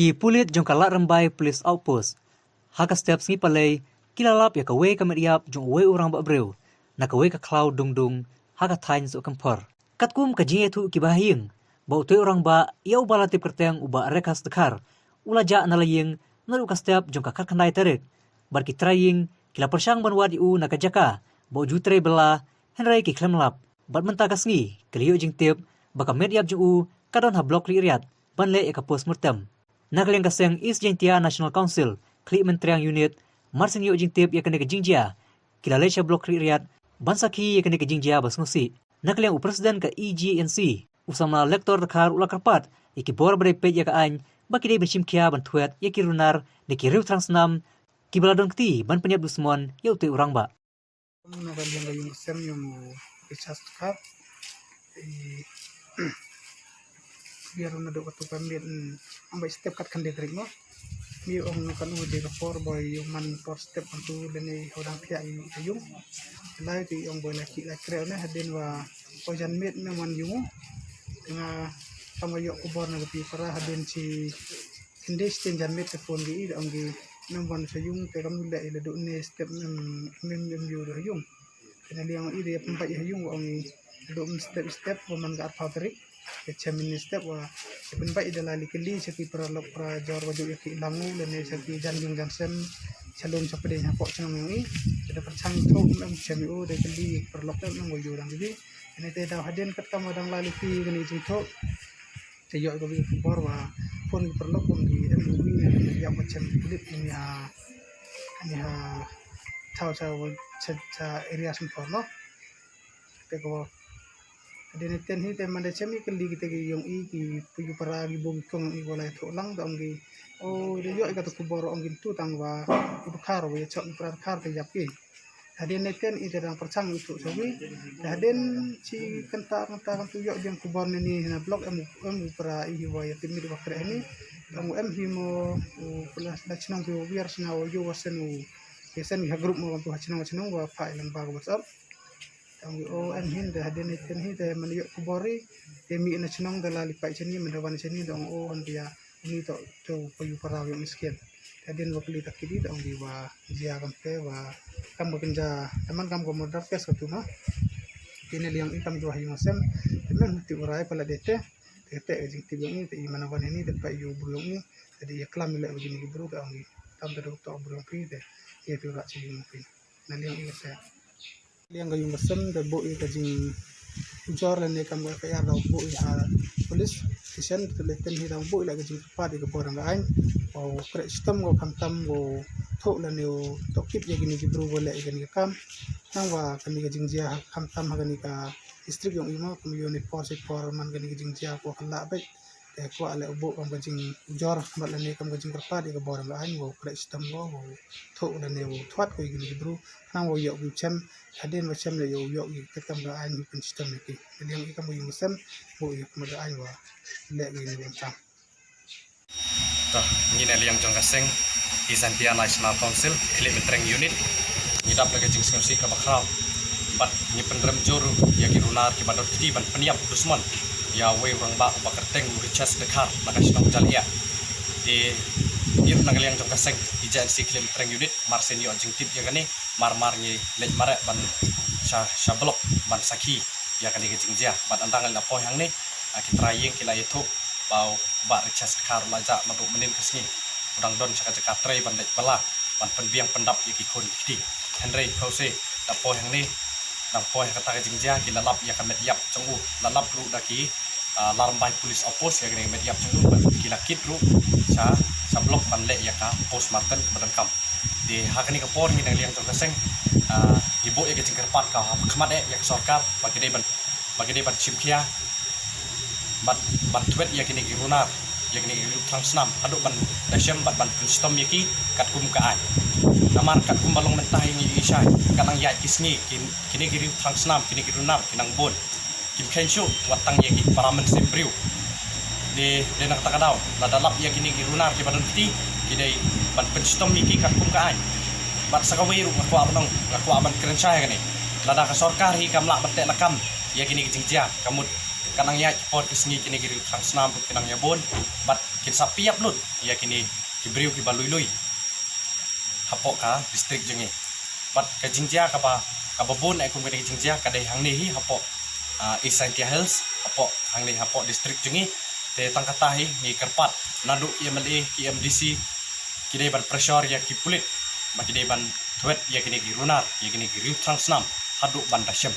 Ki pulit jong kalak rembai police outpost. Haka steps ngi palay kilalap ya kawe kameriap jong we orang ba breu. Na kawe ka cloud dung haka tain zo kampor. Katkum ka jinge tu kibahing. Ba utoy orang ba ya ubala tip kerteng uba rekas tekar. Ula ja nalaying naru ka step jong kakar kanai terik. Bar ki trying kila persyang banwadi u na kajaka. Ba jutre bela henrai ki klemlap. Bat mentakas ngi keliyo jing tip baka mediap jong u kadon ha blok liat ban le ka post mortem. Nakaliang kaseng East Jaintia National Council, Klik Menteriang Unit, Marsin Yo Jingtip ya kene ke Jingjia, Kila Lesha Blok Riat, Bansaki ya kene ke Jingjia Basngusi. Nakaliang Presiden ke EGNC, usama lektor dekar ula kerpat, iki bor bere pej ya ka any, baki dei bensimkia bantuet ya kirunar, de kiriu transnam, kibaladon kti ban penyap dusmon ya uti orang ba. Nakaliang gayung sem yung isas dekar, biar na do katu pamit ambay step kat kan degring mo mi ong kan u de for boy yung man for step antu leni hodang pia yung lai ti ong boy la ki la kreo na hadin wa pojan mit na man yung nga kamayo ko bor na pi para hadin si hindi sten jan mit phone gi ong gi nam bon sa yung te kam le ila do ne step mem yu do yung kanali ang ide pampai yung ong do step man ga patrik Chamin step wa ben ba idalali kali sa ki pralok pra jor waju ki langu dan sa ki janjung jansen salom sa pede ha ko sang ngi ada percang thok nam chami o de kali pralok nam waju dang di ene te da haden kat kam dang lali ki gani jing thok te yo ko bi bor wa pon pralok pon di em ni ya macam kulit ni ha thau cha area sem porno te ko Adene ten hi te mande chemi kali kita gi yung ki puyu para gi bong kong i wala to lang dong gi o de yo ka to kuboro ong tu tang wa ku khar we chok pra khar te yap ki adene ten i te dang percang itu sawi aden si kenta kan tu yo jeng kubor ni na blok em pra i wa ya timi wa kre ni ong em hi mo plus da chnang ku biar sna o yo wasen u kesen ha group mo tu ha chnang wa fa ilang ba whatsapp ang o an hin da hadin ten hi da man yo kubori emi na chnong da lali pai cheni man rawan cheni dong o on dia ni to payu para yo miskin hadin wakli takidi dong di wa jia kampe wa kam bekenja teman kam ko modar kes ko tuna ini liang ikam do hayu masem men ti urai pala dete jing ti ni ti mana wan ini da payu bulung ni jadi ya klam le begini bro da ngi tam da to bro pri de ye tu ra chi mo pri na liang i sa liang gayung masem da bo i ka jing jor le ne kam ka ya da bo i ha police station to le ten hi da bo i la ka jing pa de ka borang ga ain o pre system go kam tam go tho le ne o to kip ye gini ki bro go le gini kam nang wa kani ka jing ja kam tam ha gani ka district yung imo kum yo ni por man gani ka jing ja ko kala be te ko ale bo kam ka jing jor ma le ne kam ka jing pa de ka borang ga ain go pre system go tho le ne o thwat ko gini ki bro nang wo yo wi chem hadin wa chem le yo ki kam ga ain kum system ki yang ikam wo yung sem bo yo kam ga ain wa le gini ni tam ta ni na liang jong kaseng East Jaintia National Council Klik Menteriang Unit ngidap lagi jing sengsi ka bakraw bat ni pendrem jor ya ki runar ki badot ti ban peniap dusman ya we urang ba kerteng richas dekar nakasnong jalia di ir nangaliang jong kaseng IJNC Klik Menteriang Unit marsen yo jing tip ya kani mar ni lej mare ban sha blok ban saki ya kani ke jing ja bat andangal na po yang ni ki trying kila itu bau ba richas dekar laja madu menin kesni udang don cakap tray bandai pala ban penbiang pendap iki kun kiti Henry Pause da po yang ni nang po yang kata jingja ki lalap ya kan mediap cenggu lalap ru daki larmbai polis opos ya gini mediap cenggu ki lakit ru sa blok ban le ya ka post marten ke badan kam di hakani ka por ni nang liang terkeseng ibu ya ke jingker pat ka kemat ya ke sorkar bagi dei ban chimkia ban twet ya kini ki runar ya kini trang senam aduk ban dasem ban sistem yaki kat kum ka ai namar kat kum balong mentah ini isai kanang ya kisni kini kiri trang senam kini kiri runar kinang bon kim kenshu watang yaki paramen sembriu de nak takadaw ladalap ya kini kiri runar ki badan kiti kidai ban sistem yaki kat kum ka ai bat sakawai ru aku aban kerensah ya kini lada ka sorkar hi kamla batte nakam ya kini kijingja kamut kanang ya pot kesni kini kiri trang senam kinang ya bon bat kin sapiap lut ya kini kibriu ki balui hapok ka distrik jengi bat ka jingjia ka ba bon ai kum ka jingjia ka dai hang ni hi hapok Isantia Hills hapok hang ni hapok distrik jengi te tangkata hi ni kerpat nadu MLA ki MDC kini ban pressure ya ki pulit ma kini ban thwet ya kini ki runar ya kini ki ring transnam hadu ban dasyam